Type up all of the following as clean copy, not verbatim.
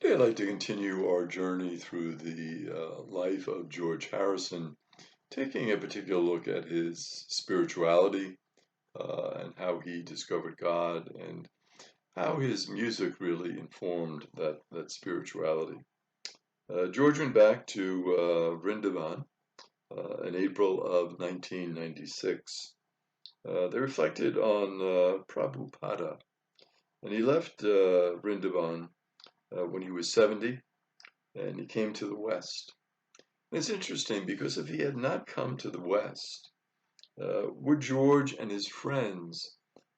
Today, I'd like to continue our journey through the life of George Harrison, taking a particular look at his spirituality and how he discovered God and how his music really informed that spirituality. George went back to Vrindavan in April of 1996. They reflected on Prabhupada, and he left Vrindavan when he was 70 and he came to the West. It's interesting because if he had not come to the West, would George and his friends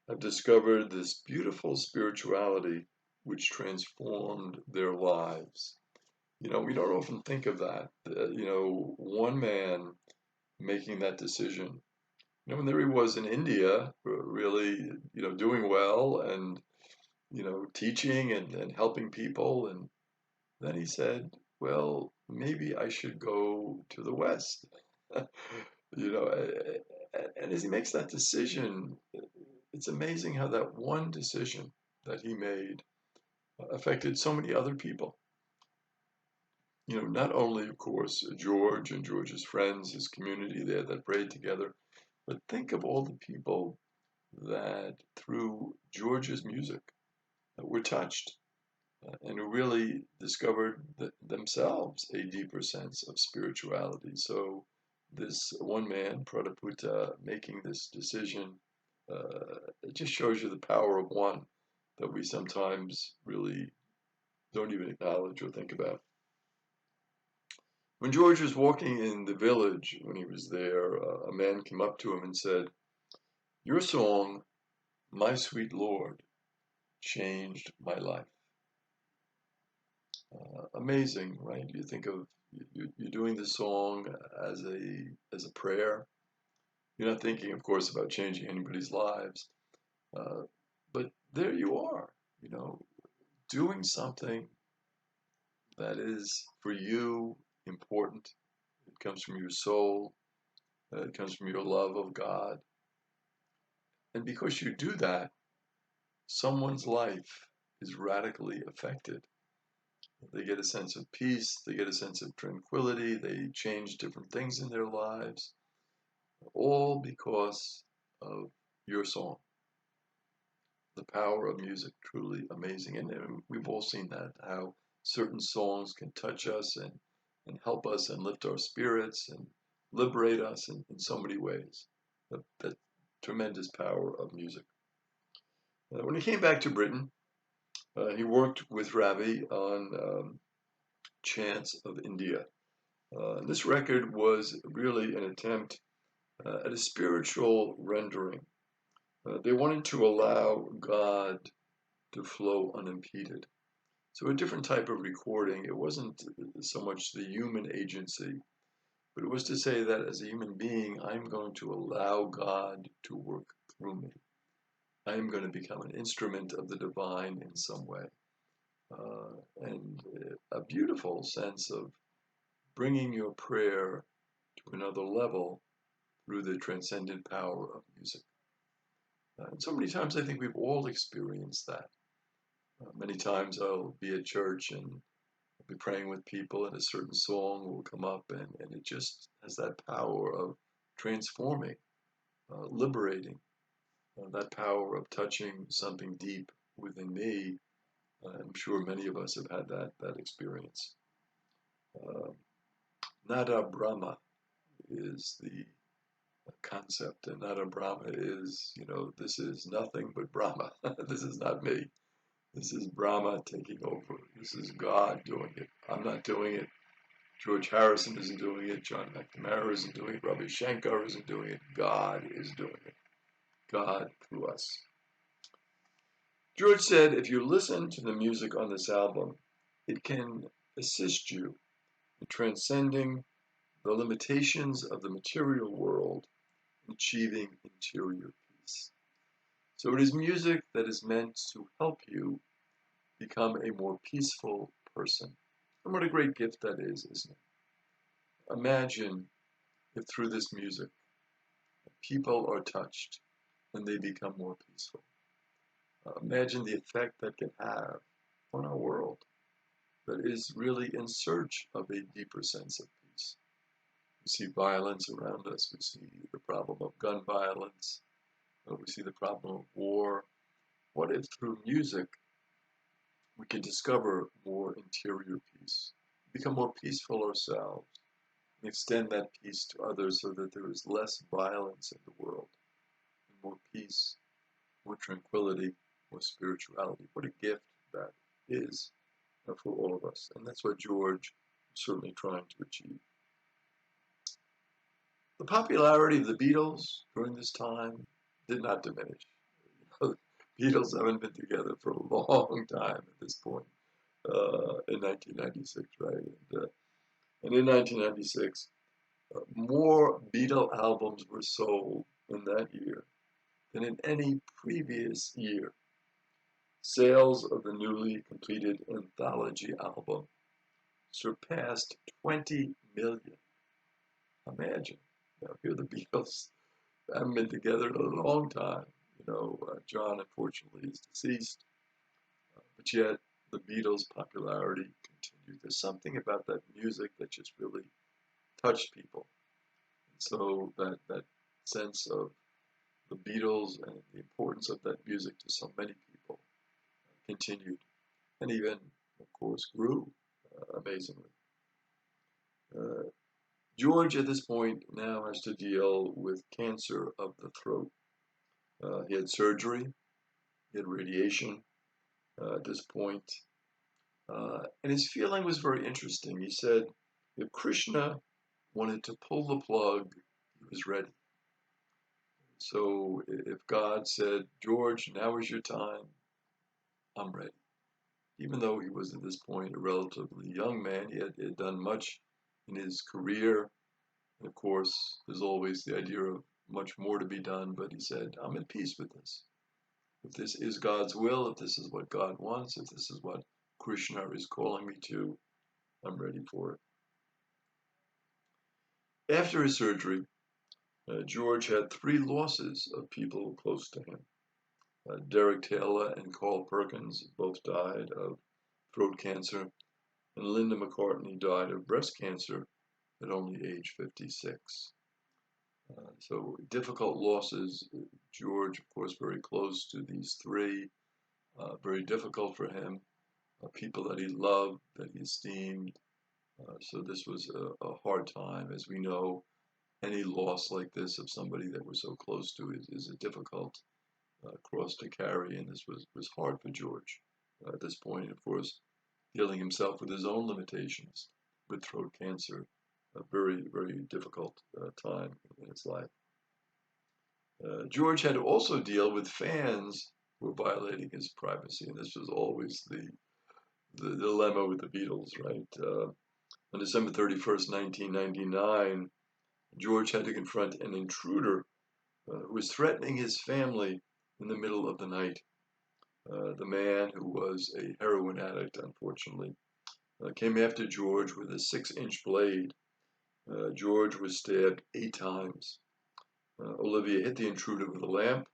have discovered this beautiful spirituality which transformed their lives? We don't often think of that. One man making that decision. And there he was in India, really, doing well and, teaching and helping people. And then he said, well, maybe I should go to the West. And as he makes that decision, it's amazing how that one decision that he made affected so many other people. Not only, of course, George and George's friends, his community there that prayed together, but think of all the people that through George's music were touched and who really discovered themselves a deeper sense of spirituality. So this one man, Pradiputta, making this decision, it just shows you the power of one that we sometimes really don't even acknowledge or think about. When George was walking in the village, when he was there, a man came up to him and said, "Your song, My Sweet Lord, changed my life." Amazing, right? You think of you're doing the song as a prayer. You're not thinking, of course, about changing anybody's lives, uh, but there you are, you know, doing something that is for you important. It comes from your soul. It comes from your love of God, and because you do that, someone's life is radically affected. They get a sense of peace, they get a sense of tranquility, they change different things in their lives, all because of your song. The power of music, truly amazing. And we've all seen that, how certain songs can touch us and help us and lift our spirits and liberate us in so many ways. That tremendous power of music. When he came back to Britain, he worked with Ravi on Chants of India. This record was really an attempt at a spiritual rendering. They wanted to allow God to flow unimpeded. So a different type of recording. It wasn't so much the human agency, but it was to say that as a human being, I'm going to allow God to work through me. I am going to become an instrument of the divine in some way. And a beautiful sense of bringing your prayer to another level through the transcendent power of music. And so many times I think we've all experienced that. Many times I'll be at church and I'll be praying with people, and a certain song will come up, and it just has that power of transforming, liberating, that power of touching something deep within me. I'm sure many of us have had that experience. Uh, Nada Brahma is the concept, and Nada Brahma is, this is nothing but Brahma. This is not me. This is Brahma taking over. This is God doing it. I'm not doing it. George Harrison isn't doing it. John McNamara isn't doing it. Ravi Shankar isn't doing it. God is doing it. God through us. George said, if you listen to the music on this album, it can assist you in transcending the limitations of the material world and achieving interior peace. So it is music that is meant to help you become a more peaceful person. And what a great gift that is, isn't it? Imagine if through this music, people are touched and they become more peaceful. Imagine the effect that can have on our world. that is really in search of a deeper sense of peace. We see violence around us. We see the problem of gun violence. We see the problem of war. What if through music we can discover more interior peace, become more peaceful ourselves, and extend that peace to others so that there is less violence in the world, and more peace, more tranquility, more spirituality? What a gift that is for all of us. And that's what George is certainly trying to achieve. The popularity of the Beatles during this time did not diminish. The Beatles haven't been together for a long time at this point, in 1996, right? And in 1996, more Beatle albums were sold in that year than in any previous year. Sales of the newly completed anthology album surpassed 20 million. Imagine. Here the Beatles haven't been together in a long time. John unfortunately is deceased, but yet the Beatles' popularity continued. There's something about that music that just really touched people. And so that sense of the Beatles and the importance of that music to so many people continued, and even, of course, grew amazingly. George, at this point, now has to deal with cancer of the throat. He had surgery, he had radiation at this point, and his feeling was very interesting. He said, if Krishna wanted to pull the plug, he was ready. So if God said, George, now is your time, I'm ready. Even though he was at this point a relatively young man, he had done much in his career. And of course, there's always the idea of much more to be done, but he said, I'm at peace with this. If this is God's will, if this is what God wants, if this is what Krishna is calling me to, I'm ready for it. After his surgery, George had 3 losses of people close to him. Derek Taylor and Carl Perkins both died of throat cancer, and Linda McCartney died of breast cancer at only age 56. So difficult losses. George, of course, very close to these 3, very difficult for him, people that he loved, that he esteemed. So this was a hard time. As we know, any loss like this of somebody that we're so close to is a difficult cross to carry, and this was hard for George at this point. Of course, dealing himself with his own limitations with throat cancer, a very, very difficult time in his life. George had to also deal with fans who were violating his privacy, and this was always the dilemma with the Beatles, right? On December 31st, 1999, George had to confront an intruder who was threatening his family in the middle of the night. The man, who was a heroin addict, unfortunately, came after George with a 6-inch blade. George was stabbed 8 times. Olivia hit the intruder with a lamp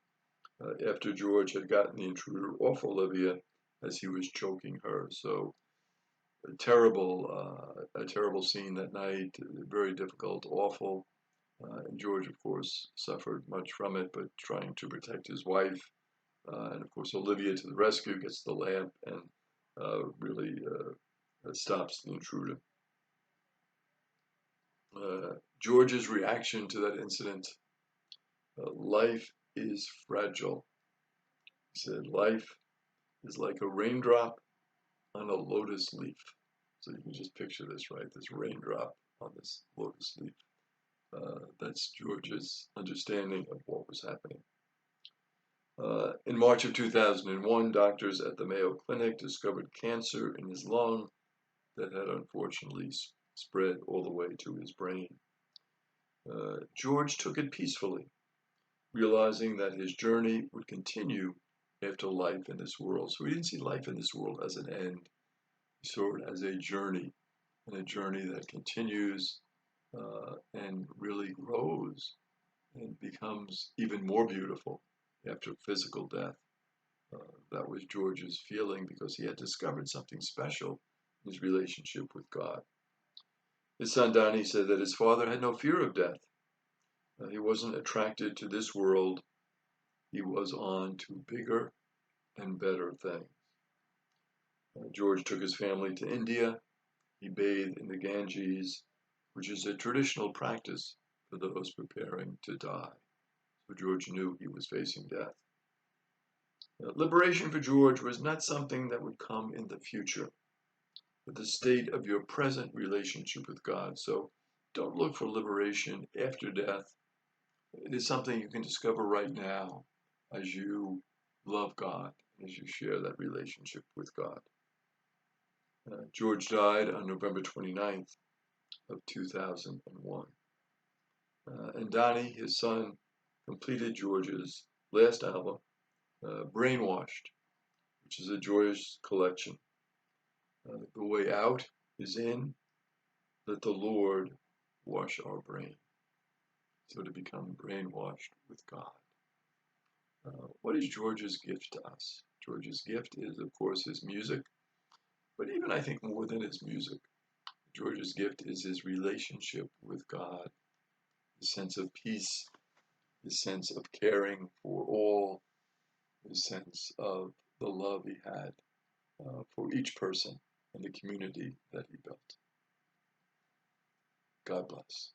after George had gotten the intruder off Olivia as he was choking her. So a terrible scene that night, very difficult, awful. And George, of course, suffered much from it, but trying to protect his wife. And of course, Olivia to the rescue, gets the lamp, and really stops the intruder. George's reaction to that incident: life is fragile. He said, life is like a raindrop on a lotus leaf. So you can just picture this, right? This raindrop on this lotus leaf. That's George's understanding of what was happening. In March of 2001, doctors at the Mayo Clinic discovered cancer in his lung that had unfortunately spread all the way to his brain. George took it peacefully, realizing that his journey would continue after life in this world. So he didn't see life in this world as an end. He saw it as a journey, and a journey that continues and really grows and becomes even more beautiful after physical death. That was George's feeling, because he had discovered something special his relationship with God. His son Donnie said that his father had no fear of death. He wasn't attracted to this world. He was on to bigger and better things. George took his family to India. He bathed in the Ganges, which is a traditional practice for those preparing to die. So George knew he was facing death. Liberation for George was not something that would come in the future, but the state of your present relationship with God. So don't look for liberation after death. It is something you can discover right now as you love God, as you share that relationship with God. George died on November 29th of 2001. And Donnie, his son, completed George's last album, Brainwashed, which is a joyous collection. The way out is in. Let the Lord wash our brain. So to become brainwashed with God. What is George's gift to us? George's gift is, of course, his music, but even I think more than his music, George's gift is his relationship with God, his sense of peace, his sense of caring for all, his sense of the love he had for each person and the community that he built. God bless.